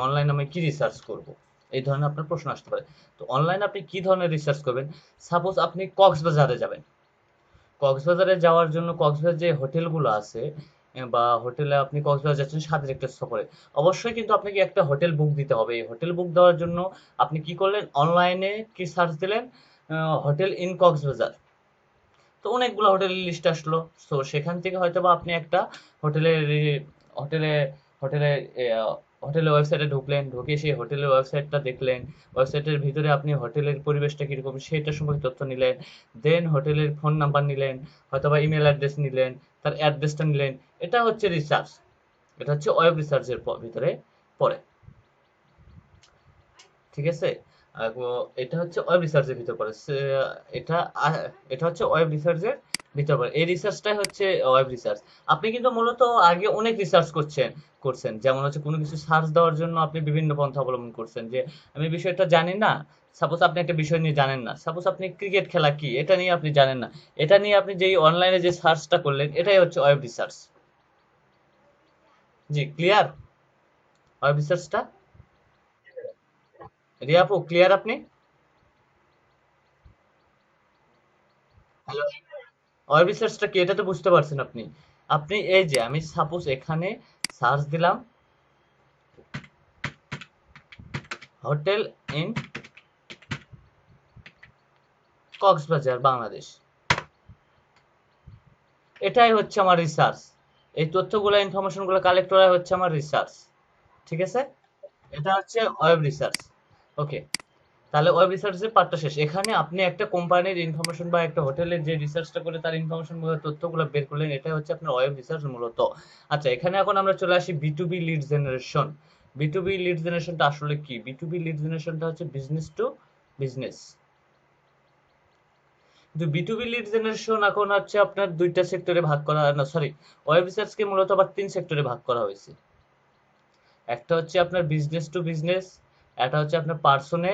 অনলাইনে আমি কি রিসার্চ করব, এই ধরনের আপনার প্রশ্ন আসতে পারে। তো অনলাইনে আপনি কি ধরনের রিসার্চ করবেন? সাপোজ আপনি কক্সবাজারে যাবেন। কক্সবাজারে যাওয়ার জন্য কক্সবাজার যে হোটেলগুলো আছে, বা হোটেলে আপনি কক্সবাজার যাচ্ছেন স্বাদের একটা সফরে, অবশ্যই কিন্তু আপনাকে একটা হোটেল বুক দিতে হবে। এই হোটেল বুক দেওয়ার জন্য আপনি কি করলেন, অনলাইনে কি সার্চ দিলেন, হোটেল ইন কক্সবাজার। তো অনেকগুলো হোটেলের লিস্ট আসলো। তো সেখান থেকে হয়তো বা আপনি একটা হোটেলের হোটেলে হোটেলে হোটেলের ওয়েবসাইটে ঢুকলেন, ঢুকে সেই হোটেলের ওয়েবসাইটটা দেখলেন। ওয়েবসাইটের ভিতরে আপনি হোটেলের পরিবেশটা কিরকম সেটা সম্পর্কে তথ্য নিলেন। দেন হোটেলের ফোন নাম্বার নিলেন, হয়তো বা ইমেল অ্যাড্রেস নিলেন, তার অ্যাড্রেসটা নিলেন। এটা হচ্ছে রিসার্চ। এটা হচ্ছে ওয়েব রিসার্চের ভিতরে পড়ে। ঠিক আছে? এটা হচ্ছে ওয়েব রিসার্চের ভিতর পড়ে। এটা এটা হচ্ছে ওয়েব রিসার্চের ভিতর পড়ে। এই রিসার্চটাই হচ্ছে ওয়েব রিসার্চ। আপনি কিন্তু মূলত আগে অনেক রিসার্চ করছেন। যেমন হচ্ছে কোনো কিছু সার্চ দেওয়ার জন্য আপনি বিভিন্ন পন্থা অবলম্বন করছেন, যে আমি বিষয়টা জানি না। সাপোজ আপনি একটা বিষয় নিয়ে জানেন না। সাপোজ আপনি ক্রিকেট খেলা কি এটা নিয়ে আপনি জানেন না। এটা নিয়ে আপনি যেই অনলাইনে যে সার্চটা করলেন এটাই হচ্ছে ওয়েব রিসার্চ। জি, ক্লিয়ার? ওয়েব রিসার্চটা, রিয়া আপু ক্লিয়ার আপনি? হ্যালো, ওয়েব রিসার্চটা কি এটা তো বুঝতে পারছেন আপনি। আপনি এই যে আমি সাপোজ এখানে সার্চ দিলাম হোটেল ইন কক্সবাজার বাংলাদেশ, এটাই হচ্ছে আমার রিসার্চ। এই তথ্যগুলো ইনফরমেশন গুলো কালেক্ট করা হচ্ছে আমার রিসার্চ। ঠিক আছে? এটা হচ্ছে ওয়েব রিসার্চ। ওকে, তাহলে ওয়েব রিসার্চের পার্টটা শেষ। এখানে আপনি একটা কোম্পানির ইনফরমেশন বা একটা হোটেলের যে রিসার্চটা করে তার ইনফরমেশন গুলো তথ্যগুলো বের করলেন, এটা হচ্ছে আপনার ওয়েব রিসার্চ মূলত। আচ্ছা, এখানে এখন আমরা চলে আসি বিটুবি লিড জেনারেশন। বিটুবি লিড জেনারেশনটা আসলে কি? বিটুবি লিড জেনারেশনটা হচ্ছে বিজনেস টু বিজনেস। কিন্তু বিটুবি লিড জেনারেশন এখন হচ্ছে আপনার দুইটা সেক্টরে ভাগ করা, না সরি, ওয়েব রিসার্চকে মূলত আবার তিন সেক্টরে ভাগ করা হয়েছে। একটা হচ্ছে আপনার বিজনেস টু বিজনেস, একটা হচ্ছে আপনার পার্সনে,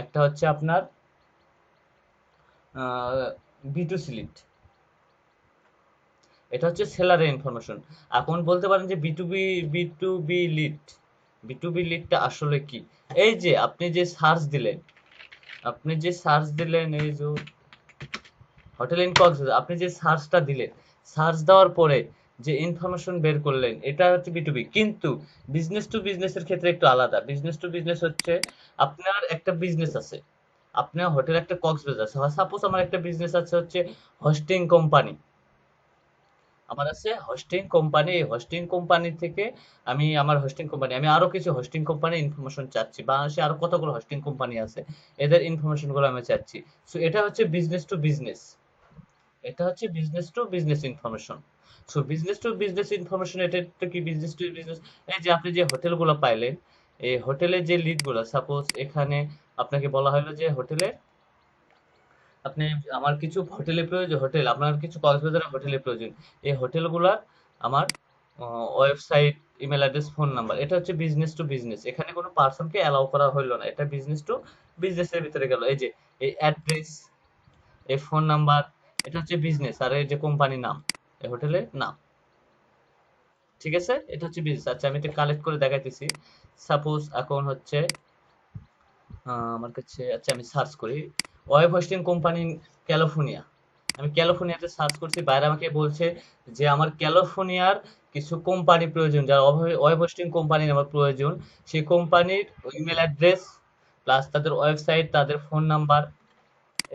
একটা হচ্ছে আপনার বিটুসি লিড। এটা হচ্ছে সেলারের ইনফরমেশন। এখন বলতে পারেন যে B to B lead, B to B লিডটা আসলে কি? এই যে আপনি যে সার্চ দিলেন, এই যে হোটেল ইন কক্সবাজার, আপনি যে সার্চটা দিলেন, সার্চ দেওয়ার পরে যে ইনফরমেশন বের করলেন এটা হচ্ছে বি টু বি। কিন্তু বিজনেস টু বিজনেস এর ক্ষেত্রে একটু আলাদা। বিজনেস টু বিজনেস হচ্ছে আপনার একটা বিজনেস আছে, আপনার হোটেল একটা কক্সবাজার আছে। সাপোজ আমার একটা বিজনেস আছে হচ্ছে হোস্টিং কোম্পানি। আমার আছে হোস্টিং কোম্পানি। এই হোস্টিং কোম্পানি থেকে আমার হোস্টিং কোম্পানি, আমি আরো কিছু হোস্টিং কোম্পানির ইনফরমেশন চাচ্ছি। বাংলাদেশে আরো কতগুলো হোস্টিং কোম্পানি আছে, এদের ইনফরমেশন গুলো আমি চাচ্ছি। সো এটা হচ্ছে বিজনেস টু বিজনেস। এটা হচ্ছে business to business information. So business to business information, এটা তো কি বিজনেস টু বিজনেস। এই যে আপনি যে হোটেলগুলো পাইলেন, এই হোটেলের যে লিডগুলো, সাপোজ এখানে আপনাকে বলা হলো যে হোটেলে আপনি, আমার কিছু হোটেলের প্রয়োজন, হোটেল আপনার কিছু কক্সবাজারের হোটেলের প্রয়োজন। এই হোটেলগুলার আমার website, email address, phone number, এটা হচ্ছে বিজনেস টু বিজনেস। এখানে কোনো পার্সনকে অ্যালাউ করা হলো না, এটা বিজনেস টু বিজনেসের ভিতরে গেল। এই যে এই অ্যাড্রেস, এই ফোন নাম্বার, এটা হচ্ছে বিজনেস। আর এই যে কোম্পানির নাম, এই হোটেলের নাম। ঠিক আছে? এটা হচ্ছে বিজনেস। আচ্ছা, আমি এটা কালেক্ট করে দেখাইতেছি। সাপোজ এখন হচ্ছে আমার কাছে, আচ্ছা আমি সার্চ করি ওয়েব হোস্টিং কোম্পানি ক্যালিফোর্নিয়া। আমি ক্যালিফোর্নিয়াতে সার্চ করছি, বাইরে আমাকে বলছে যে আমার ক্যালিফোর্নিয়ার কিছু কোম্পানি প্রয়োজন, যার ওয়েব হোস্টিং কোম্পানি আমার প্রয়োজন। সেই কোম্পানির ইমেল অ্যাড্রেস প্লাস তাদের ওয়েবসাইট, তাদের ফোন নাম্বার,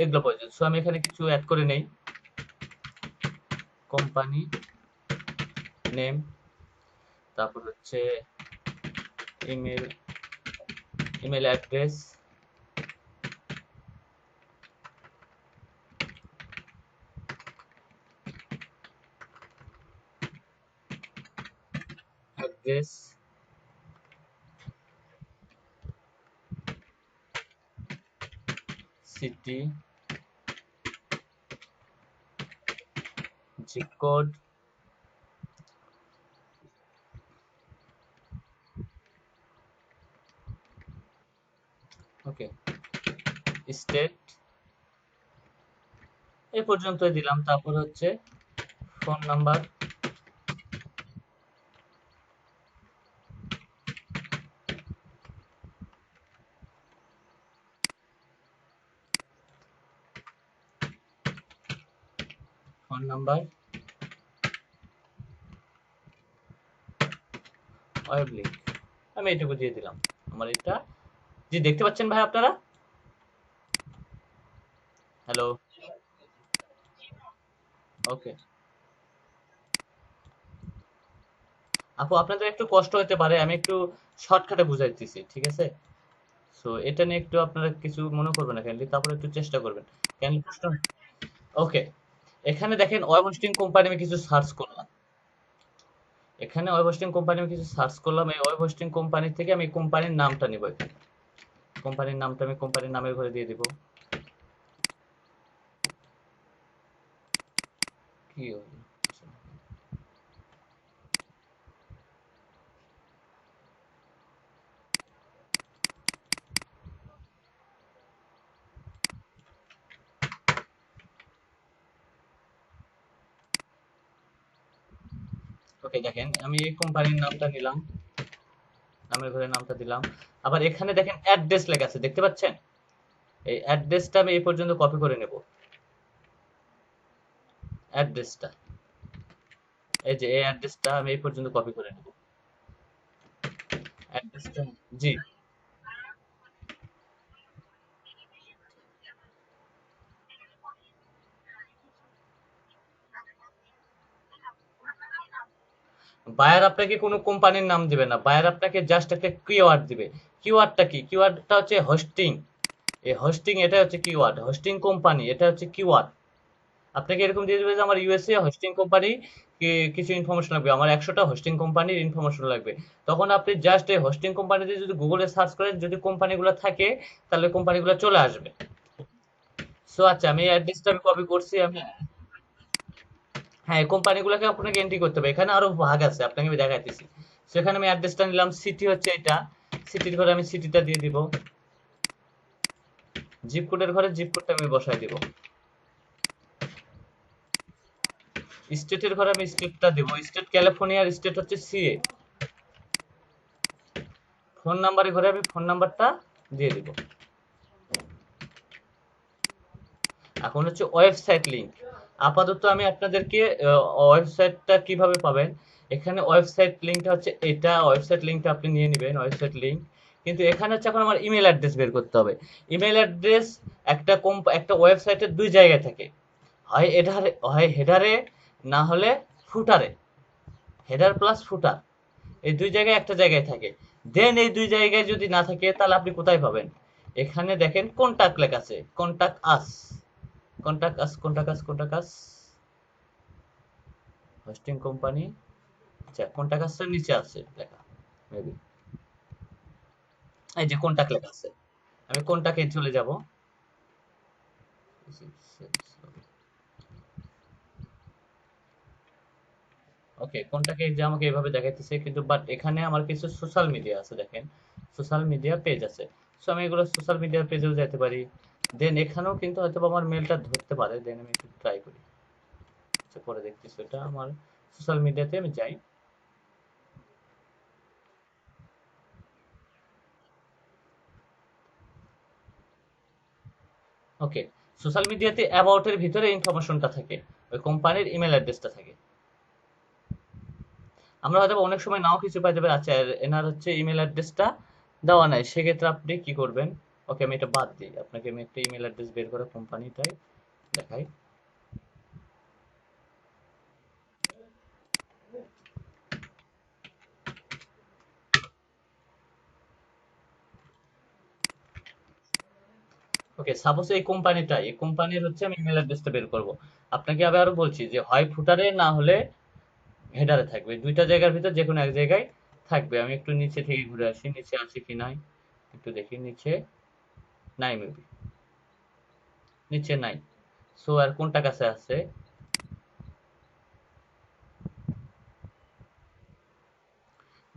এগুলো প্রয়োজন। সো আমি এখানে কিছু অ্যাড করে নেই। কোম্পানি নেম, তারপর হচ্ছে email email address, address, city, zip code, okay, state, এই পর্যন্তই দিলাম। তারপর হচ্ছে phone number, phone number, web link, আমি এইটুকু দিয়ে দিলাম। আমার এটা জি দেখতে পাচ্ছেন ভাই আপনারা? হ্যালো, ওকে। আপু আপনাদের একটু কষ্ট হতে পারে, আমি একটু শর্টকাটে বুঝাইতেছি, ঠিক আছে? সো এটা নিয়ে একটু আপনারা কিছু মনে করবেন না কাইন্ডলি, তারপরে একটু চেষ্টা করবেন। কেন প্রশ্ন, ওকে। এখানে দেখেন ওয়েব হোস্টিং কোম্পানি আমি কিছু সার্চ করলাম। এখানে ওয়েব হোস্টিং কোম্পানি আমি কিছু সার্চ করলাম, এই ওয়েব হোস্টিং কোম্পানি থেকে আমি কোম্পানির নামটা নিব। এখানে কোম্পানির নামটা আমি কোম্পানির নামের ঘরে দিয়ে দিব। কি হলো? ওকে দেখেন আমি এই কোম্পানির নামটা নিলাম, নামের ঘরে নামটা দিলাম। আবার এখানে দেখেন অ্যাড্রেস লেখা আছে, দেখতে পাচ্ছেন? এই অ্যাড্রেসটা আমি এই পর্যন্ত কপি করে নেব। অ্যাড্রেসটা, এই যে এই অ্যাড্রেসটা আমি এই পর্যন্ত কপি করে নেব। অ্যাড্রেসটা, জি। বায়ার আপনাকে কোনো কোম্পানির নাম দিবে না, বায়ার আপনাকে জাস্ট একটা কিওয়ার্ড দিবে। কিওয়ার্ডটা কি? কিওয়ার্ডটা হচ্ছে হোস্টিং। এই হোস্টিং এটা হচ্ছে কিওয়ার্ড, হোস্টিং কোম্পানি এটা হচ্ছে কিওয়ার্ড। আপনাকে এরকম দিয়ে দেবে যে আমার ইউএসএ হোস্টিং কোম্পানি কিছু ইনফরমেশন লাগবে, আমার 100টা হোস্টিং কোম্পানির ইনফরমেশন লাগবে। তখন আপনি জাস্ট এই হোস্টিং কোম্পানিতে যদি গুগলে সার্চ করেন, যদি কোম্পানিগুলো থাকে তাহলে কোম্পানিগুলো চলে আসবে। সো আচ্ছা, আমি এই অ্যাড্রেসটা আমি কপি করছি আমি। হ্যাঁ, এই কোম্পানিগুলোকে আপনাকে এন্ট্রি করতে হবে, এখানে আরো ভাগ আছে, আপনাকে আমি দেখাইতেছি। সেখানে আমি অ্যাড্রেসটা নিলাম, সিটি হচ্ছে এটা, সিটির ঘরে আমি সিটিটা দিয়ে দিব, জিপ কোডের ঘরে জিপ কোডটা আমি বসাই দিব, স্টেটের ঘরে আমি স্টেটটা দিব, স্টেট ক্যালিফোর্নিয়ার, স্টেট হচ্ছে সিএ। ফোন নাম্বারের ঘরে আমি ফোন নাম্বারটা দিয়ে দিব। এখন হচ্ছে ওয়েবসাইট লিংক। আপাতত আমি আপনাদেরকে ওয়েবসাইটটা কিভাবে পাবেন, এখানে ওয়েবসাইট লিংকটা হচ্ছে এটা, ওয়েবসাইট লিংকটা আপনি নিয়ে নেবেন, ওয়েবসাইট লিংক। কিন্তু এখানে হচ্ছে এখন আমার ইমেল অ্যাড্রেস বের করতে হবে। ইমেল অ্যাড্রেস একটা ওয়েবসাইটের দুই জায়গায় থাকে, হয় এডারে, হয় হেডারে, না হলে ফুটারে। হেডার প্লাস ফুটার, এই দুই জায়গায় একটা জায়গায় থাকে। দেন এই দুই জায়গায় যদি না থাকে তাহলে আপনি কোথায় পাবেন? এখানে দেখেন কন্টাক্ট লেখা আছে, কন্টাক্ট আস, কন্টাক্ট আস, কন্টাক্ট আস, কন্টাক্ট আস, হোস্টিং কোম্পানি। আচ্ছা, কন্টাক্ট আসটার নিচে আছে লেখা, মেবি এই যে কন্টাক্ট লেখা আছে। আমি কন্টাক্টে চলে যাব। ওকে, কন্টাক্টে যে আমাকে এভাবে দেখাইতেছে, কিন্তু বাট এখানে আমার কিছু সোশ্যাল মিডিয়া আছে, দেখেন সোশ্যাল মিডিয়া পেজ আছে। সো আমি এগুলো সোশ্যাল মিডিয়া পেজেও যেতে পারি। দেন এখানেও কিন্তু হয়তো আমার মেলটা ধরতে পারে, দেন আমি একটু ট্রাই করি। আচ্ছা, পরে দেখতেছি, এটা আমার সোশ্যাল মিডিয়াতে আমি যাই। ওকে, সোশ্যাল মিডিয়াতে অ্যাবাউট এর ভিতরে ইনফরমেশনটা থাকে, ওই কোম্পানির ইমেল অ্যাড্রেসটা থাকে। আমরা হয়তো অনেক সময় নাও কিছু পাই যাবে। আচ্ছা, এনার হচ্ছে ইমেল অ্যাড্রেসটা দেওয়া নাই, সেক্ষেত্রে আপনি কি করবেন? ওকে, আমি এটা বাদ দিই, আপনাকে আমি একটা ইমেল অ্যাড্রেস বের করে কোম্পানিটাই দেখাই। ওকে, সাপোজ এই কোম্পানিটা, এই কোম্পানির হচ্ছে আমি ইমেল অ্যাড্রেসটা বের করব। আপনাকে আমি আরো বলছি যে হয় ফুটারে না হলে হেডারে থাকবে, দুইটা জায়গার ভিতর যে কোনো এক জায়গায় থাকবে। আমি একটু নিচে থেকে ঘুরে আসি, নিচে আছে কি নাই একটু দেখি। নিচে নাই, মেবি নিচে নাই। সো আর কোনটা কাছে আছে?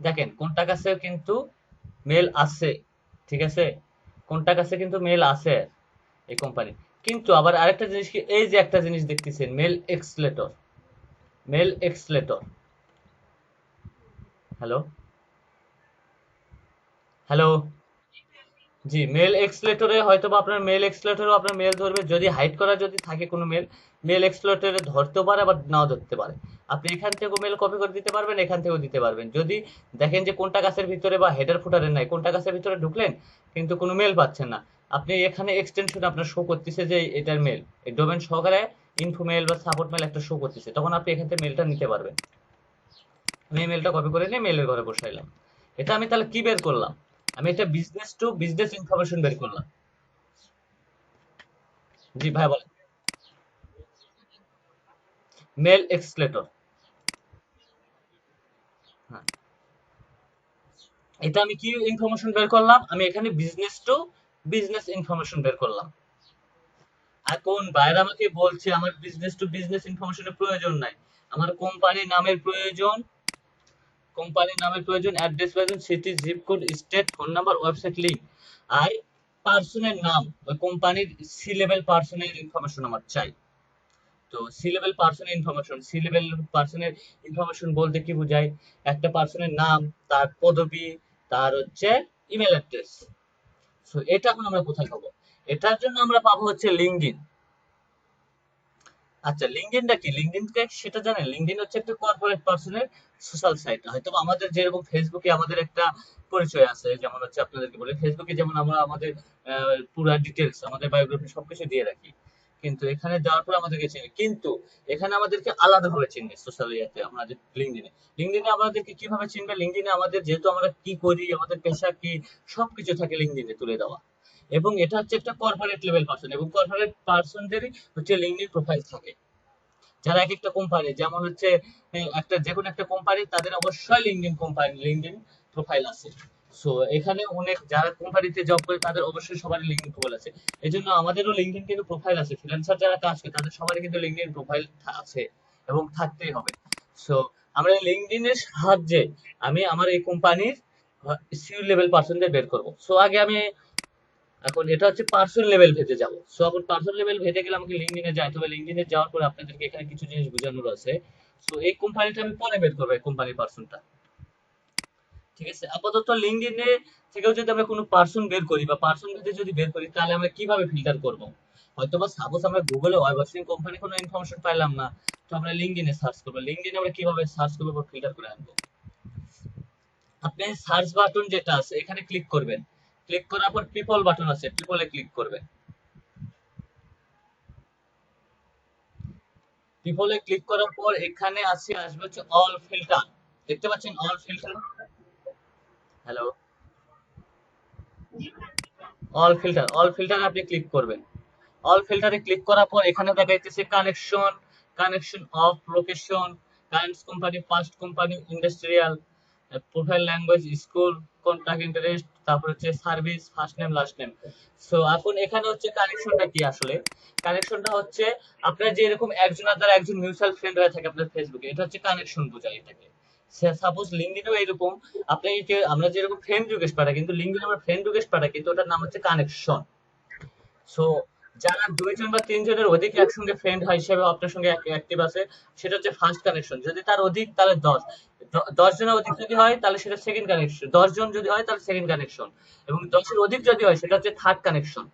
দেখেন কোনটা কাছে কিন্তু মেল আছে, ঠিক আছে? কোনটা কাছে কিন্তু মেল আছে এই কোম্পানি। কিন্তু আবার আরেকটা জিনিস কি, এই যে একটা জিনিস দেখতেছেন, মেল এক্সলেটর, মেল এক্সলেটর। হ্যালো, হ্যালো, জি, মেল এক্সলেটরে হয়তোবা আপনার মেল এক্সলেটরেও আপনার মেল ধরবে, যদি হাইড করা যদি থাকে কোনো মেল, মেল এক্সলেটরে ধরতেও পারে আবার নাও ধরতে পারে। আপনি এখান থেকেও মেল কপি করে দিতে পারবেন, এখান থেকেও দিতে পারবেন। যদি দেখেন যে কোনটা গাছের ভিতরে বা হেডার ফুটারে নাই, কোনটা গাছের ভিতরে ঢুকলেন কিন্তু কোনো মেল পাচ্ছেন না, আপনি এখানে এক্সটেনশন আপনার শো করতেছে যে এটার মেল, এই ডোমেন সহকারে ইনফো মেল বা সাপোর্ট মেল একটা শো করতেছে, তখন আপনি এখান থেকে মেলটা নিতে পারবেন। আমি এই মেলটা কপি করে নিয়ে মেলের ঘরে বসাইলাম। এটা আমি তাহলে কি বের করলাম? আমি একটা বিজনেস টু বিজনেস ইনফরমেশন বের করলাম। জি ভাই বলেন। মেল এক্সলেটর। হ্যাঁ, এটা আমি কি ইনফরমেশন বের করলাম? আমি এখানে বিজনেস টু বিজনেস ইনফরমেশন বের করলাম। এখন বাইরে আমাকে বলছে আমার বিজনেস টু বিজনেস ইনফরমেশনের প্রয়োজন নাই, আমার কোম্পানির নামের প্রয়োজন, কোম্পানির নামের প্রয়োজন, অ্যাড্রেস প্রয়োজন, city, zip code, state, phone number, website link, আর পার্সনের নাম, ওই কোম্পানির সি লেভেল পার্সনের ইনফরমেশন আমার চাই। তো সি লেভেল পার্সনের ইনফরমেশন, সি লেভেল পার্সনের ইনফরমেশন বলতে কি বোঝায়? একটা পার্সনের নাম, তার পদবি, তার হচ্ছে ইমেল অ্যাড্রেস। সো এটা এখন আমরা কোথায় পাবো? এটার জন্য আমরা পাবো হচ্ছে লিঙ্কডইন। আচ্ছা, লিঙ্কডইনটা কি? লিঙ্কডইনকে সেটা জানেন? লিঙ্কডইন হচ্ছে একটা কর্পোরেট পার্সনের সোশ্যাল সাইট। হয়তো আমাদের যেরকম ফেসবুকে আমাদের একটা পরিচয় আছে, যেমন হচ্ছে আপনাদেরকে বলি ফেসবুকে যেমন আমরা আমাদের পুরা ডিটেলস, আমাদের বায়োগ্রাফি সবকিছু দিয়ে রাখি, কিন্তু এখানে যাওয়ার পর আমাদেরকে চিনি, কিন্তু এখানে আমাদেরকে আলাদাভাবে চিনবে সোশ্যাল ইয়াতে আমাদের লিঙ্কডইনে। লিঙ্কডইনে আমাদেরকে কিভাবে চিনবে? লিঙ্কডইনে আমাদের যেহেতু আমরা কি করি, আমাদের পেশা কি, সবকিছু থাকে লিঙ্কডইনে তুলে দেওয়া। এবং এটা হচ্ছে একটা কর্পোরেট লেভেল পার্সন, এবং কর্পোরেট পার্সনদেরই হচ্ছে লিঙ্কডইন প্রোফাইল থাকে। যারা এক একটা কোম্পানি, যেমন হচ্ছে একটা যে কোনো একটা কোম্পানি, তাদের অবশ্যই লিঙ্কডইন কোম্পানি লিঙ্কডইন প্রোফাইল আছে। সো এখানে অনেক যারা কোম্পানিতে জব করে তাদের অবশ্যই সবারই লিঙ্কডইন প্রোফাইল আছে। এই জন্য আমাদেরও লিঙ্কডইন কিন্তু প্রোফাইল আছে, ফ্রিল্যান্সার যারা কাজ করে তাদের সবারই কিন্তু লিঙ্কডইন প্রোফাইল আছে এবং থাকতেই হবে। সো আমরা লিঙ্কডইনের সাহায্যে আমি আমার এই কোম্পানির সি লেভেল পার্সনদের বের করব। সো আগে আমি, এখন এটা হচ্ছে পার্সন লেভেল ভেদে যাব। সো এখন পার্সন লেভেল ভেদে গেলে আমাকে লিঙ্কডইনে যাইতে হবে। লিঙ্কডইনে যাওয়ার পরে আপনাদেরকে এখানে কিছু জিনিস বোঝানোর আছে। সো এই কোম্পানিটা আমি পরে বের করবো, এই কোম্পানির পার্সনটা। ঠিক আছে, আপাতত লিঙ্কডইনে থেকেও যদি আমরা কোনো পার্সন বের করি বা পার্সন ভেদে যদি বের করি, তাহলে আমরা কিভাবে ফিল্টার করব? হয়তো বা সাপোজ আমরা গুগলে ওয়েব হোস্টিং কোম্পানি কোনো ইনফরমেশন পাইলাম না, তো আমরা লিঙ্কডইনে সার্চ করবো। লিঙ্কডইনে আমরা কিভাবে সার্চ করবো বা ফিল্টার করে আনবো? আপনি সার্চ বাটন যেটা আছে এখানে ক্লিক করবেন, ক্লিক করার পর পিপল বাটন আছে, পিপলে ক্লিক করবেন। পিপলে ক্লিক করার পর এখানে আছে, আসবে হচ্ছে অল ফিল্টার। দেখতে পাচ্ছেন all filter? Hello, all filter, all ফিল্টারে আপনি ক্লিক করবেন। অল ফিল্টারে ক্লিক করার পর এখানে দেখা যাচ্ছে connection, connection off location, current company, first company, industrial, profile language, school, contact interest, তারপর হচ্ছে service, first name last name. So এখন এখানে হচ্ছে কানেকশনটা কি আসলে? কানেকশনটা হচ্ছে আপনার যে এরকম একজনের দ্বারা একজন মিউচুয়াল ফ্রেন্ড হয়ে থাকে আপনার ফেসবুকে, এটা হচ্ছে কানেকশন বোঝায় এটাকে। সাপোজ লিঙ্কডইনও এরকম, আপনাকে আমরা যেরকম ফ্রেন্ড রিকোয়েস্ট পাঠাই, কিন্তু লিঙ্কডইনে আমরা ফ্রেন্ড রিকোয়েস্ট পাঠাই, কিন্তু ওটার নাম হচ্ছে কানেকশন। সো যারা ২ জন বা ৩ জনের অধিক একসঙ্গে ফ্রেন্ড হয় হিসেবে আপনার সঙ্গে অ্যাক্টিভ আছে, সেটা হচ্ছে ফার্স্ট কানেকশন। যদি তার অধিক তাহলে ১০, ১০ জনের অধিক যদি হয় তাহলে সেটা সেকেন্ড কানেকশন, ১০ জন যদি হয় তাহলে সেকেন্ড কানেকশন, এবং ১০-এর অধিক যদি হয় সেটা হচ্ছে থার্ড কানেকশন।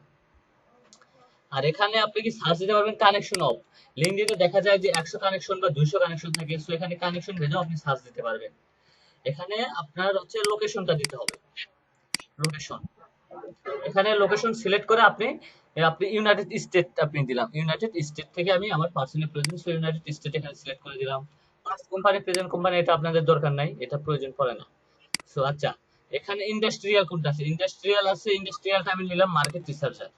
আর এখানে আপনি কি সার্চ দিতে পারবেন কানেকশন অফ। লিঙ্কডইনে দেখা যায় যে ১০০ কানেকশন বা ২০০ কানেকশন থাকে, সো এখানে কানেকশন ভেবেও আপনি সার্চ দিতে পারবেন। এখানে আপনার হচ্ছে লোকেশনটা দিতে হবে, লোকেশন। এখানে লোকেশন সিলেক্ট করে আপনি আপনি ইউনাইটেড স্টেট আপনি দিলাম, ইউনাইটেড স্টেট থেকে আমি আমার পার্সোনাল প্রয়োজন, সো ইউনাইটেড স্টেট এখানে সিলেক্ট করে দিলাম। ফার্স্ট কোম্পানি, প্রেজেন্ট কোম্পানি, এটা আপনাদের দরকার নাই, এটা প্রয়োজন পড়ে না। সো আচ্ছা, এখানে ইন্ডাস্ট্রিয়াল কোনটা আছে? ইন্ডাস্ট্রিয়াল আছে, ইন্ডাস্ট্রিয়ালটা আমি নিলাম মার্কেট রিসার্চার।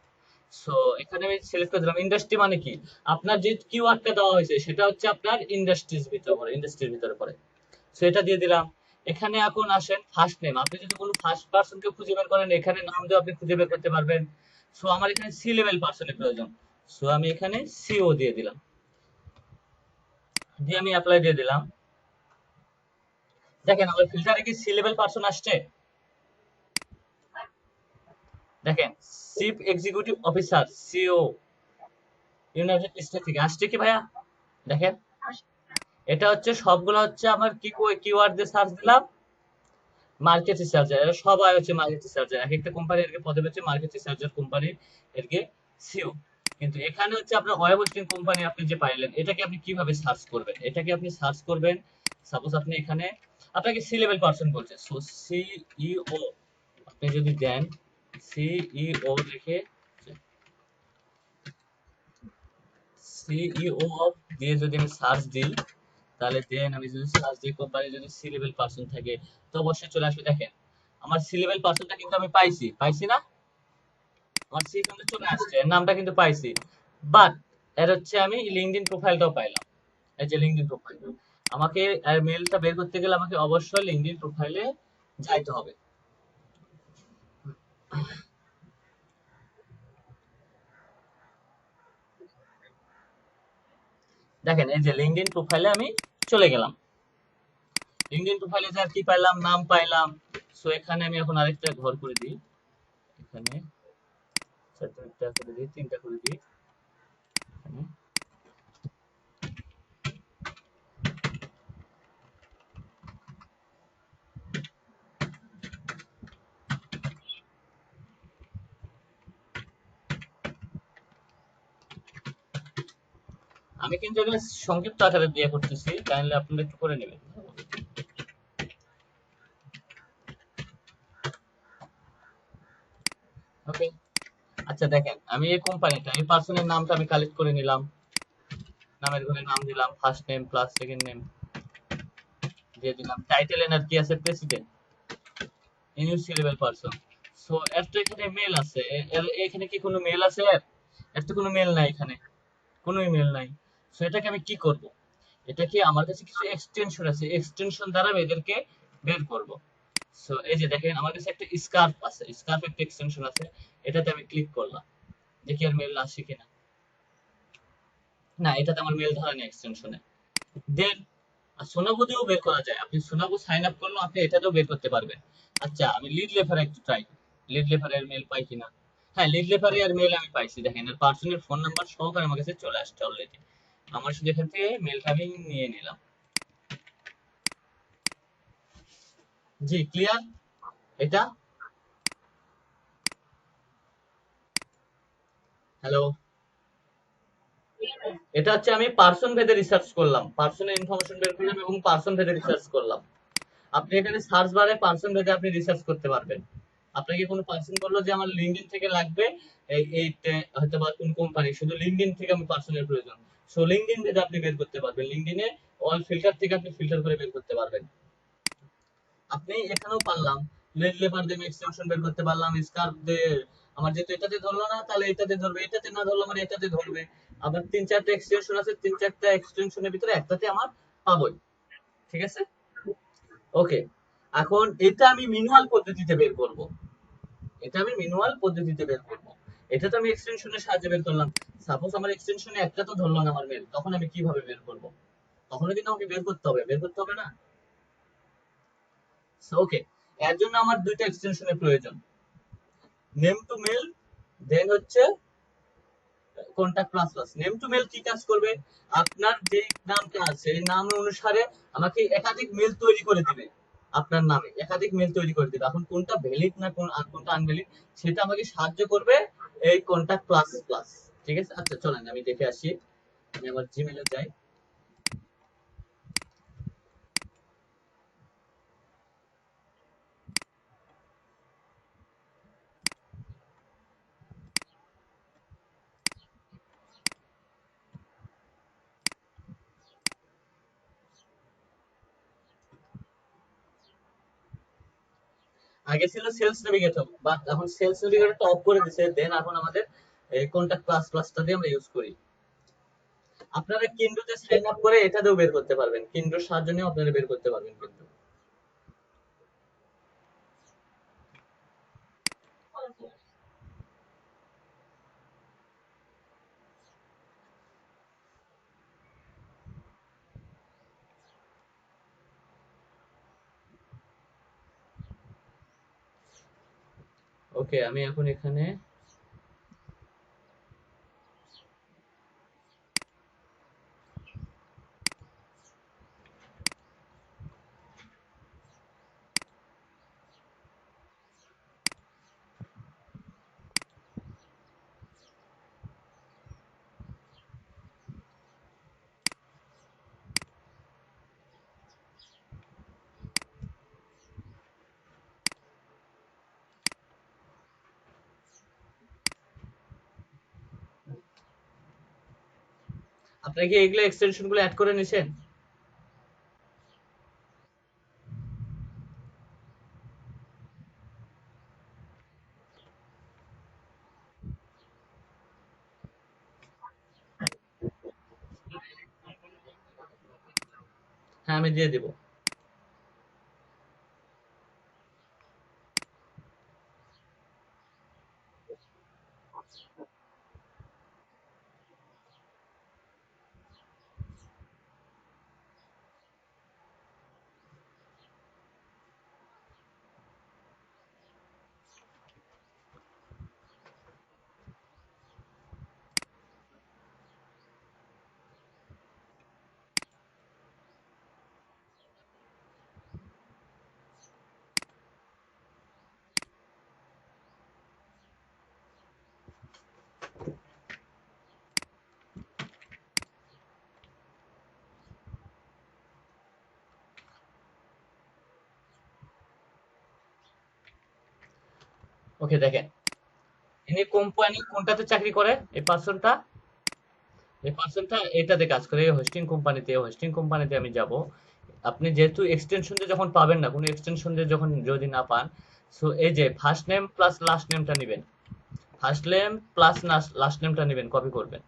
সো এখানে আমি সিলেক্ট করে দিলাম। ইন্ডাস্ট্রি মানে কি? আপনার যে কিওয়ার্ডটা দেওয়া হয়েছে সেটা হচ্ছে আপনার ইন্ডাস্ট্রিজ ভিতরে পড়ে, ইন্ডাস্ট্রির ভিতরে পড়ে। সো এটা দিয়ে দিলাম। এখানে এখন আসেন ফার্স্ট নেম, আপনি যদি কোনো ফার্স্ট পার্সনকে খুঁজে বের করেন এখানে নাম দিয়ে আপনি খুঁজে বের করতে পারবেন। সো আমার এখানে সি লেভেল পার্সনের প্রয়োজন, সো আমি এখানে সিও দিয়ে দিলাম, দিয়ে আমি অ্যাপ্লাই দিয়ে দিলাম। দেখেন আমার ফিল্টারে কি সি লেভেল পার্সন আসছে? দেখেন, chief executive officer, CEO, United State থেকে আসছে কি ভাইয়া? দেখেন, এটা হচ্ছে সবগুলো হচ্ছে আমার কি কিওয়ার্ড দিয়ে সার্চ দিলাম, মার্কেট রিসার্চার, এরা সবাই হচ্ছে মার্কেট রিসার্চার, এক একটা কোম্পানি এরকে পদে হচ্ছে মার্কেট রিসার্চার কোম্পানি এরকে সিও। কিন্তু এখানে হচ্ছে আপনার ওয়েব হোস্টিং কোম্পানি আপনি যে পাইলেন, এটাকে আপনি কিভাবে সার্চ করবেন? এটাকে আপনি সার্চ করবেন, সাপোজ আপনি এখানে আপনাকে সি লেভেল পারসন বলছে, সো সিইও আপনি যদি দেন, সিইও লিখে সিইও অফ দিয়ে যদি আমি সার্চ দিই, তাহলে দেন আমি যদি সার্চ দিই কোম্পানি যদি সি লেভেল পারসন থাকে, তো অবশ্যই চলে আসবে। দেখেন আমার সি লেভেল পারসনটা কিন্তু আমি পাইছি, পাইছি না? আমার সি কিন্তু চলে আসছে, এর নামটা কিন্তু পাইছি। বাট এর হচ্ছে আমি লিঙ্কডইন প্রোফাইলটাও পাইলাম, এই যে লিঙ্কডইন প্রোফাইল। আমাকে এর মেলটা বের করতে গেলে আমাকে অবশ্যই লিঙ্কডইন প্রোফাইলে যাইতে হবে। দেখেন এই যে লিঙ্কডইন প্রোফাইলে আমি চলে গেলাম। লিঙ্কডইন প্রোফাইলে যা কি পাইলাম, নাম পাইলাম। সো এখানে আমি এখন আরেকটা ঘর করে দিই, এখানে চারটা করে দিই, তিনটা করে দিই এখানে। আমি কিন্তু এখানে সংক্ষিপ্ত আকারে দিয়ে করতেছি, কাইন্ডলি আপনারা একটু করে নেবেন। ওকে, আচ্ছা দেখেন আমি এই কোম্পানিটা, এই পার্সনের নামটা আমি কালেক্ট করে নিলাম, নামের ঘরে নাম দিলাম, first name plus second name দিয়ে দিলাম, টাইটেল এনার কি আছে, প্রেসিডেন্ট, ইনিউ সি লেভেল পার্সন। সো এর তো এখানে মেল আছে, এখানে কি কোনো মেল আছে? এর তো কোনো মেল নাই এখানে, কোনো ইমেল নাই। সো এটাকে আমি কি করব? এটা কি আমার কাছে কিছু এক্সটেনশন আছে, এক্সটেনশন দ্বারা আমি এদেরকে বের করব। সো এই যে দেখেন আমার কাছে একটা স্কার্ফ আছে, স্কার্ফ একটা এক্সটেনশন আছে, এটাতে আমি ক্লিক করলাম, দেখি আর মেল আসে কিনা। না, এটাতে আমার মেল ধরে না এক্সটেনশনে। দেন সোনাবু দিয়েও বের করা যায়, আপনি সোনাবু সাইন আপ করলেও আপনি এটাতেও বের করতে পারবেন। আচ্ছা আমি লিড লেফারে একটু ট্রাই, লিড লেফারের মেল পাই কিনা। হ্যাঁ, লিড লেফারে আর মেল আমি পাইছি, দেখেন এর পার্সোনাল ফোন নাম্বার সহকারে আমার কাছে চলে আসছে অলরেডি। আমার শুধু এখান থেকে মেলটা আমি নিয়ে নিলাম। জি ক্লিয়ার এটা। হ্যালো, এটা হচ্ছে আমি পার্সন ভেদে রিসার্চ করলাম, পার্সনের ইনফরমেশন বের করলাম এবং পার্সন ভেদে রিসার্চ করলাম। আপনি এখানে সার্চ বারে পার্সন ভেদে আপনি রিসার্চ করতে পারবেন। আপনাকে কোনো পার্সন বললো যে আমার লিঙ্কডইন থেকে লাগবে এই হয়তো বা কোন কোম্পানি, শুধু লিঙ্কডইন থেকে আমি পার্সনের প্রয়োজন, সো লিঙ্কডইন ভেদে আপনি বের করতে পারবেন, লিঙ্কডইনে অল ফিল্টার থেকে আপনি ফিল্টার করে বের করতে পারবেন। আপনি এখানেও পারলাম, লেড লেবার দিয়ে এক্সটেনশন বের করতে পারলাম, স্কার্ফ দিয়ে আমার যেহেতু এটাতে ধরলো না তাহলে এটাতে ধরবে, এটাতে না ধরলো আমার এটাতে ধরবে। আবার তিন চারটা এক্সটেনশন আছে, তিন চারটা এক্সটেনশনের ভিতরে একটাতে আমার পাবোই। ঠিক আছে, ওকে। এখন এটা আমি ম্যানুয়াল পদ্ধতিতে বের করব, এটা আমি ম্যানুয়াল পদ্ধতিতে বের করব। এটা তো আমি এক্সটেনশনের সাহায্যে বের করলাম। সাপোজ আমার এক্সটেনশনে একটা তো ধরলো না আমার মেল, তখন আমি কিভাবে বের করব? তখনও কিন্তু আমাকে বের করতে হবে, বের করতে হবে না? ওকে, এর জন্য আমার দুইটা এক্সটেনশনের প্রয়োজন, নেম টু মেল, দেন হচ্ছে contact plus plus. Name to mail কি কাজ করবে? আপনার যে নামটা আছে এই নাম অনুসারে আমাকে একাধিক মেল তৈরি করে দিবে, আপনার নামে একাধিক মেল তৈরি করে দিবে। এখন কোনটা ভ্যালিড না কোন আর কোনটা আনভ্যালিড সেটা আমাকে সাহায্য করবে এই কন্টাক্ট প্লাস প্লাস। ঠিক আছে, আচ্ছা চলেন আমি দেখে আসি, আমি আমার জিমেলে যাই। আগে ছিল সেলস নেভিগেটর, বাট এখন সেলস নেভিগেটরটা অফ করে দিয়েছে, দেন এখন আমাদের এই কন্টাক্ট প্লাস প্লাসটা দিয়ে আমরা ইউজ করি। আপনারা কিন্ডুতে সাইন আপ করে এটা দিয়েও বের করতে পারবেন, কিন্ডুর সাহায্য নিয়ে আপনারা বের করতে পারবেন কিন্তু। ওকে, আমি এখন এখানে আপনারা কি এগুলো এক্সটেনশন গুলো অ্যাড করে নিছেন? হ্যাঁ, আমি দিয়ে দিব। ওকে, দেখেন ইনি কোম্পানি কোনটাতে চাকরি করে, এই পার্সনটা? এই পার্সনটা এটাতে কাজ করে, এই হোস্টিং কোম্পানিতে। হোস্টিং কোম্পানিতে আমি যাব। আপনি যেহেতু এক্সটেনশন দিয়ে যখন পাবেন না, কোনো এক্সটেনশন দিয়ে যখন যদি না পান, সো এই যে ফার্স্ট নেম প্লাস লাস্ট নেমটা নেবেন, ফার্স্ট নেম প্লাস লাস্ট নেমটা নেবেন, কপি করবেন।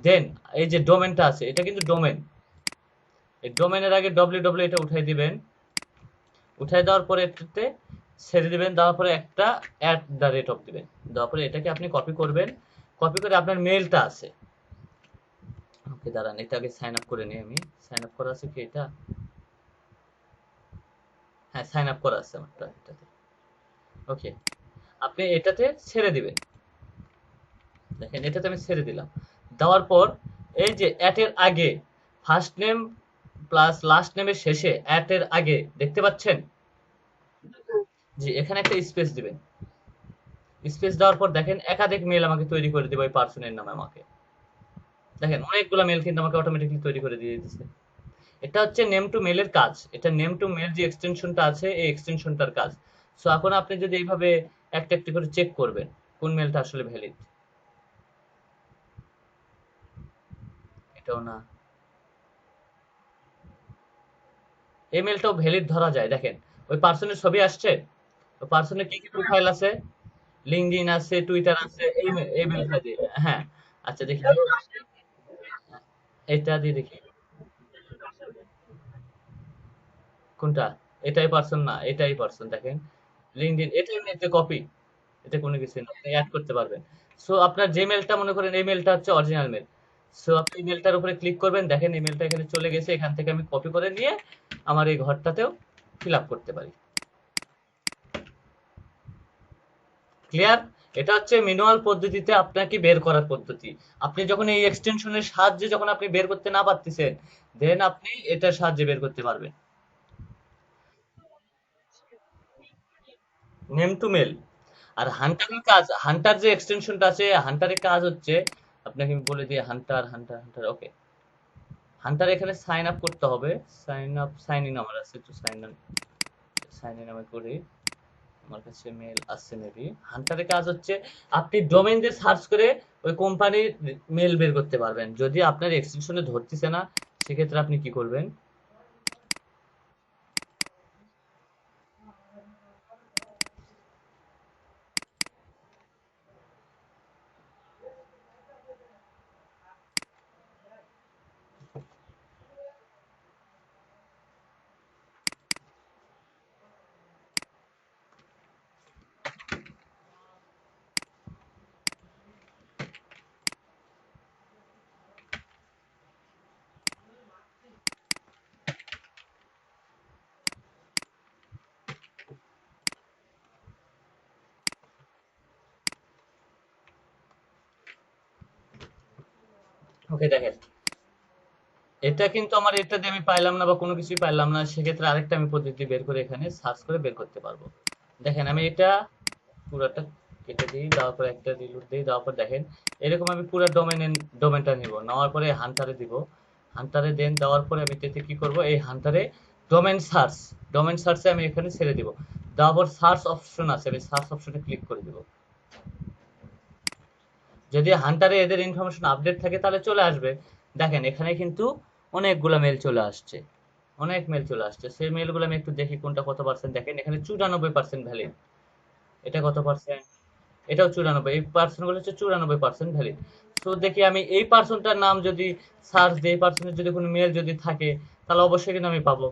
দেন এই যে ডোমেনটা আছে, এটা কিন্তু ডোমেন। এই ডোমেনের আগে ডব্লিউ এটা উঠাই দিবেন। উঠাই দেওয়ার পরে এটাতে ছেড়ে দিবেন, দেওয়ার পরে একটা @অফ দিবেন। দেওয়ার পরে এটাকে আপনি কপি করবেন। কপি করে আপনার মেলটা আছে, ওকে দাঁড়ান, এটা আগে সাইন আপ করে নিই আমি। সাইন আপ করা আছে কি এটা? হ্যাঁ, সাইন আপ করা আছে আমারটা এটাতে। ওকে, আপনি এটাতে ছেড়ে দিবেন। দেখেন এটাতে আমি ছেড়ে দিলাম। দেওয়ার পর এই যে এর আগে ফার্স্ট নেম প্লাস লাস্ট নেমের শেষে এর আগে দেখতে পাচ্ছেন? জি, এখানে একটা স্পেস দিবেন। স্পেস দেওয়ার পর দেখেন একাধিক মেল আমাকে তৈরি করে দিবে ওই পার্সনের নামে আমাকে। দেখেন অনেকগুলো মেল কিন্তু আমাকে অটোমেটিকলি তৈরি করে দিয়ে দিচ্ছে। এটা হচ্ছে নেম টু মেলের কাজ। এটা নেম টু মেল যে এক্সটেনশনটা আছে, এই এক্সটেনশনটার কাজ। সো এখন আপনি যদি এইভাবে একটা একটা করে চেক করবেন কোন মেলটা আসলে ভ্যালিড। এটাও না, এই মেলটাও ভ্যালিড ধরা যায়। দেখেন ওই পার্সনের ছবি আসছে, ওই পার্সনের কি কি প্রোফাইল আছে, লিঙ্কডইন আছে, টুইটার আছে, এই মেলটা দিয়ে। হ্যাঁ, আচ্ছা দেখি এটা দিয়ে দেখি কোনটা। এটাই পার্সন না, এটাই পার্সন। দেখেন লিঙ্কডইন, এটাই এতে কপি, এটা কোনো কিছু না, আপনি অ্যাড করতে পারবেন। সো আপনার যে মেলটা মনে করেন এই মেলটা হচ্ছে অরিজিনাল মেল। সো আপনি এই মেলটার উপরে ক্লিক করবেন, দেখেন এই মেলটা এখানে চলে গেছে। এখান থেকে আমি কপি করে নিয়ে আমার এই ঘরটাতেও ফিল আপ করতে পারি। ক্লিয়ার? এটা হচ্ছে ম্যানুয়াল পদ্ধতিতে আপনাকে বের করার পদ্ধতি। আপনি যখন এই এক্সটেনশনের সাহায্যে যখন আপনি বের করতে না পারতেছেন, দেন আপনি এটার সাহায্যে বের করতে পারবেন। Name to mail. আর হান্টারের কাজ, হান্টার যে এক্সটেনশনটা আছে, হান্টারের কাজ হচ্ছে, আপনাকে আমি বলে দিই, হান্টার হান্টার হান্টার ওকে। হান্টার এখানে সাইন আপ করতে হবে। সাইন আপ, সাইন ইন আমার আছে, একটু সাইন ইন, সাইন ইন আমি করি। আমার কাছে মেল আছে মেবি। হান্টারের কাজ হচ্ছে আপনি ডোমেইন দিয়ে সার্চ করে ওই কোম্পানির মেল বের করতে পারবেন। যদি আপনার এক্সটেনশনে ধরতেছে না, সেক্ষেত্রে আপনি কি করবেন? ওকে, দেখেন এটা কিন্তু আমার, এটা দিয়ে আমি পাইলাম না বা কোনো কিছুই পাইলাম না, সেক্ষেত্রে আরেকটা আমি পদ্ধতি বের করে এখানে সার্চ করে বের করতে পারবো। দেখেন আমি এটা পুরাটা কেটে দিই, দেওয়ার পর একটা রিলোড দিই, দেওয়ার পর দেখেন এরকম আমি পুরো ডোমেনটা নিব, নেওয়ার পরে হান্টারে দিব। হান্টারে দেন দেওয়ার পরে আমি এতে কি করব, এই হান্টারে ডোমেন সার্চ, ডোমেন সার্চে আমি এখানে ছেড়ে দিব। দেওয়ার পর সার্চ অপশন আছে, আমি সার্চ অপশনে ক্লিক করে দিব। যদি হান্টারে এদের ইনফরমেশন আপডেট থাকে তাহলে চলে আসবে, দেখেন এখানে কিন্তু অনেকগুলা মেল চলে আসছে, অনেক মেল চলে আসছে। সেই মেলগুলো আমি একটু দেখি কোনটা কত পার্সেন্ট। দেখেন এখানে 94% ভ্যালিড। এটা কত পার্সেন্ট? এটাও 94। এই পার্সেন্ট গুলো হচ্ছে 94% ভ্যালিড। সো দেখি আমি এই পার্সনটার নাম যদি সার্চ দিই, এই পার্সনের যদি কোনো মেল যদি থাকে, তাহলে অবশ্যই কিন্তু আমি পাবো।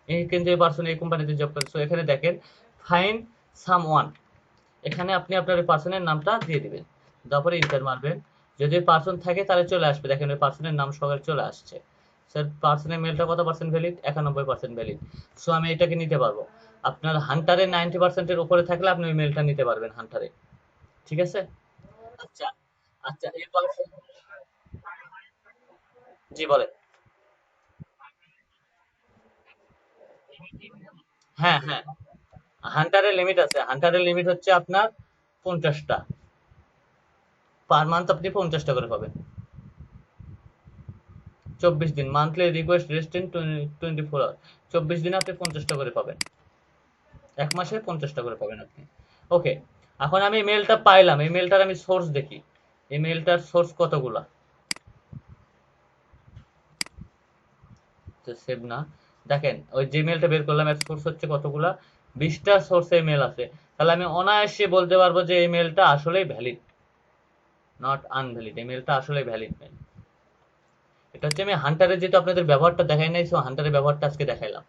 এই কিন্তু এই পার্সন এই কোম্পানিতে জব করে। সো এখানে দেখেন ফাইন্ড সামওয়ান, এখানে আপনি আপনার ওই পার্সনের নামটা দিয়ে দিবেন, তারপরে ইন্টার মারবেন। যদি ওই পার্সন থাকে তাহলে চলে আসবে, দেখেন ওই পার্সনের নাম সহকারে চলে আসছে। স্যার পার্সনের মেলটা কত পার্সেন্ট ভ্যালিড? 91% ভ্যালিড। সো আমি এটাকে নিতে পারবো। আপনার হান্টারে 90%-এর উপরে থাকলে আপনি ওই মেলটা নিতে পারবেন হান্টারে। ঠিক আছে? আচ্ছা, আচ্ছা এরপর জি বলেন। হ্যাঁ, হ্যাঁ। হান্টারের লিমিট আছে। হান্টারের লিমিট হচ্ছে আপনার 50টা। পার মান্থ আপনি 50টা করে পাবেন। 24 দিন monthly request rest in 24 hour. 24 দিনে আপনি 50টা করে পাবেন। এক মাসে 50টা করে পাবেন আপনি। ওকে, এখন আমি মেলটা পাইলাম, এই মেলটার আমি সোর্স দেখি। এই মেলটার সোর্স কতগুলা? সেভ না। দেখেন ওই যে মেলটা বের করলাম এর সোর্স হচ্ছে কতগুলা? 20টা সোর্সে মেল আছে। তাহলে আমি অনায়াসে বলতে পারবো যে এই মেলটা আসলেই ভ্যালিড, নট আনভ্যালিড। এই মেলটা আসলে ভ্যালিড মেল। এটা হচ্ছে আমি হান্টারের যেহেতু আপনাদের ব্যবহারটা দেখাই নাই, সো হান্টারের ব্যবহারটা আজকে দেখাইলাম।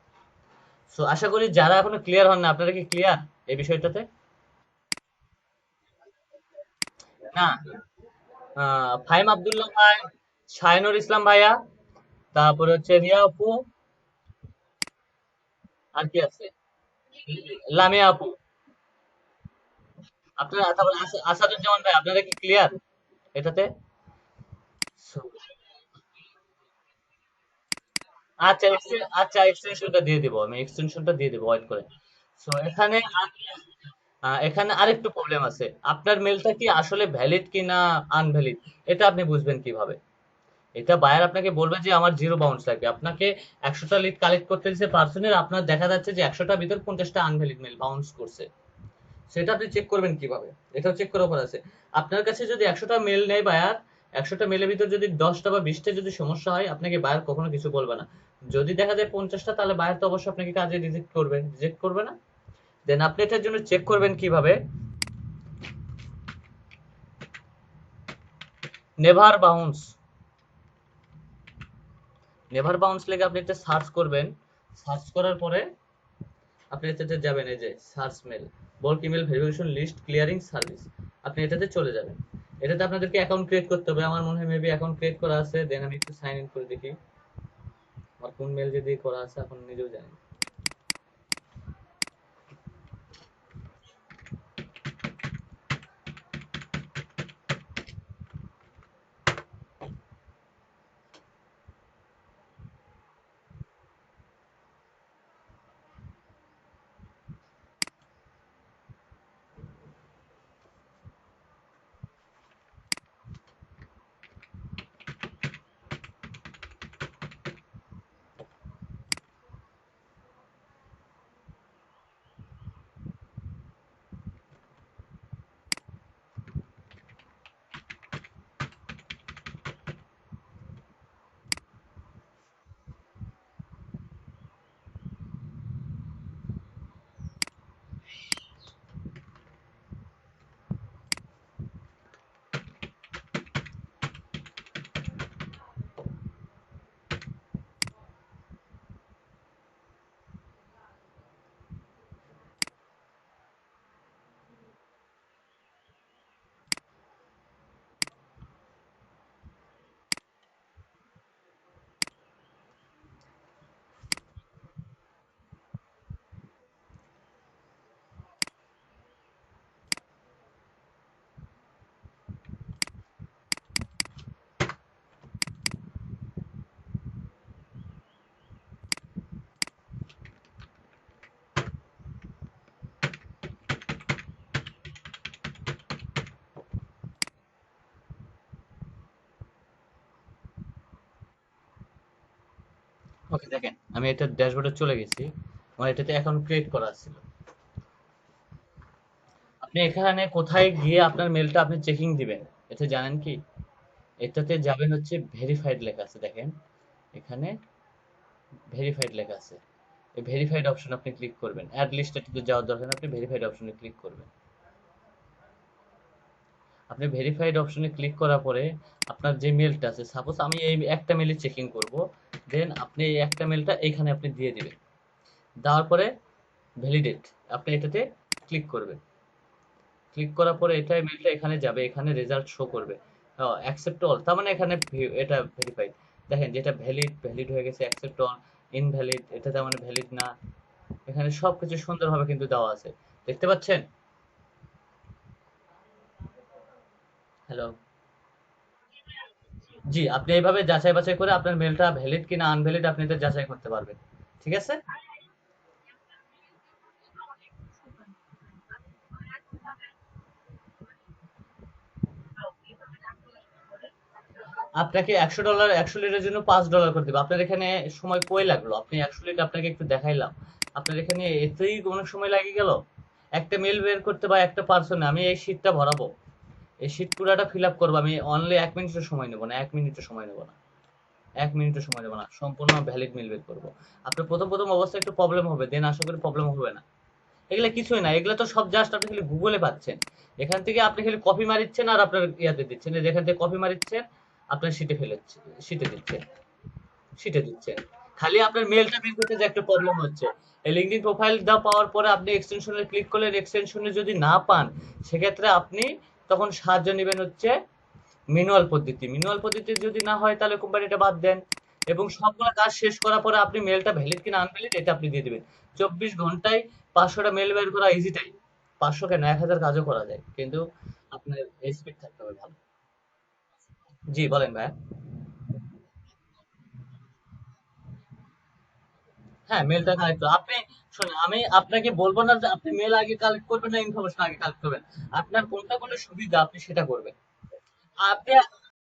সো আশা করি যারা এখনো ক্লিয়ার হন না, আপনারা কি ক্লিয়ার এই বিষয়টাতে? না, ফাহিম আব্দুল্লাহ ভাই, শাহিনুর ইসলাম ভাইয়া, তারপরে হচ্ছে রিয়া আপু, আর কি আছে? লামিয়া আপু। আপনারা তারপরে আসাদুজ্জামান ভাই, আপনারা কি ক্লিয়ার এটাতে? So, আচ্ছা আচ্ছা এক্সটেনশনটা দিয়ে দিব, আমি এক্সটেনশনটা দিয়ে দিব, ওয়েট করে। সো এখানে এখানে আরেকটু প্রবলেম আছে। আপনার মেলটা কি আসলে ভ্যালিড কি না আনভ্যালিড, এটা আপনি বুঝবেন কিভাবে? এটা বায়ার আপনাকে বলবে যে আমার জিরো বাউন্স লাগবে। আপনাকে 100টা লিড কালেক্ট করতে দিচ্ছে পার্সনের, আপনার দেখা যাচ্ছে যে 100টার ভিতর 50টা আনভ্যালিড মেল বাউন্স করছে। সেটা আপনি চেক করবেন কিভাবে? এটাও চেক করার উপর আছে। আপনার কাছে যদি 100টা মেল নেয় বায়ার, 100টা মেলের ভিতর যদি 10টা বা 20টা যদি সমস্যা হয়, আপনাকে বায়ার কখনো কিছু বলবে না। যদি দেখা যায় 50টা, তাহলে বায়ার তো অবশ্যই আপনাকে কাজে রিজেক্ট করবে, রিজেক্ট করবে না? দেন আপনি এটার জন্য চেক করবেন কিভাবে? Never bounce. নেভার বাউন্স লেগে আপনি একটা সার্চ করবেন। সার্চ করার পরে আপনি এটাতে যাবেন, এই যে search mail, bulk email verification list clearing service. আপনি এটাতে চলে যাবেন। এটাতে আপনাদেরকে অ্যাকাউন্ট ক্রিয়েট করতে হবে। আমার মনে হয় মেবি অ্যাকাউন্ট ক্রিয়েট করা আছে। দেন আমি একটু সাইন ইন করে দেখি আমার কোন মেল যে দিয়ে করা আছে, এখন নিজেও জানি না। ওকে, দেখেন আমি এটা ড্যাশবোর্ডে চলে গেছি। আমার এটাতে অ্যাকাউন্ট ক্রিয়েট করা ছিল। আপনি এখানে কোথায় গিয়ে আপনার মেলটা আপনি চেকিং দিবেন, এটা জানেন কি? এটাতে যাবেন হচ্ছে ভেরিফাইড লেখা আছে দেখেন, এখানে ভেরিফাইড লেখা আছে। এই ভেরিফাইড অপশন আপনি ক্লিক করবেন। অ্যাড লিস্টেতে যাওয়ার দরকার নেই, আপনি ভেরিফাইড অপশনে ক্লিক করবেন। আপনি ভেরিফাইড অপশনে ক্লিক করার পরে আপনার যে মেলটা আছে, সাপোজ আমি এই একটা মেলই চেকিং করব, দেন আপনি এই একটা মেলটা এইখানে আপনি দিয়ে দিবেন। দেওয়ার পরে ভ্যালিডেট আপনি এটাতে ক্লিক করবেন। ক্লিক করার পরে এটা মেলটা এখানে যাবে, এখানে রেজাল্ট শো করবে। অ্যাকসেপ্ট অল, তার মানে এখানে এটা ভেরিফাইড। দেখেন যেটা ভ্যালিড ভ্যালিড হয়ে গেছে, অ্যাকসেপ্ট অল ইনভ্যালিড, এটা তার মানে ভ্যালিড না। এখানে সবকিছু সুন্দরভাবে কিন্তু দেওয়া আছে, দেখতে পাচ্ছেন? হ্যালো। জি, আপনি এইভাবে যাচাই বাছাই করে আপনার মেলটা ভ্যালিড কিনা আনভ্যালিড আপনি এটা যাচাই করতে পারবেন। ঠিক আছে? আপনাকে $100 100 লিটারের জন্য $5 করে দেবে। আপনার এখানে সময় কই লাগলো? আপনি 100 লিটার আপনাকে একটু দেখাইলাম, আপনার এখানে এতেই অনেক সময় লাগে গেল। একটা মেল বের করতে বা একটা পার্সনে আমি এই শীটটা ভরাবো, এই শীট পুরাটা ফিল আপ করবো, আমি অনলি 1 মিনিটের সময় নেবো না, 1 মিনিটের সময় নেবো না, 1 মিনিটের সময় নেবো না, সম্পূর্ণ ভ্যালিড মেল বের করবো। আপনার প্রথম প্রথম অবস্থায় একটু প্রবলেম হবে, দেন আশা করি প্রবলেম হবে না। এগুলা কিছুই না, এগুলা তো সব জাস্ট আপনি খালি গুগলে পাচ্ছেন। এখান থেকে আপনি খালি কপি মারিচ্ছেন আর আপনার ইয়াতে দিচ্ছেন, এই যেখান থেকে কপি মারিচ্ছেন আপনার শিটে ফেলেছে, শিটে দিচ্ছেন, শিটে দিচ্ছেন। খালি আপনার মেলটা বের করতে যে একটা প্রবলেম হচ্ছে। এই লিঙ্কডিন প্রোফাইল দেওয়া পাওয়ার পরে আপনি এক্সটেনশনে ক্লিক করলেন, এক্সটেনশনে যদি না পান সেক্ষেত্রে আপনি তখন সাহায্য নেবেন হচ্ছে ম্যানুয়াল পদ্ধতি। ম্যানুয়াল পদ্ধতি যদি না হয় তাহলে কোম্পানিটা বাদ দেন, এবং সবগুলো কাজ শেষ করার পরে আপনি মেলটা ভ্যালিড কিনা আনভ্যালিড এটা আপনি দিয়ে দিবেন। 24 ঘন্টায় 500টা মেল বের করা ইজি টাইম। 500 কেন, 1000 কাজও করা যায়, কিন্তু আপনার স্পিড থাকতে হবে ভালো। জি বলেন ভাই। হ্যাঁ, মেলটা কালেক্ট আপনি শুনুন, আমি আপনাকে বলবো না যে আপনি মেল আগে কালেক্ট করবেন না ইনফরমেশন আগে কালেক্ট করবেন। আপনার কোনটা করলে সুবিধা আপনি সেটা করবেন। আপনি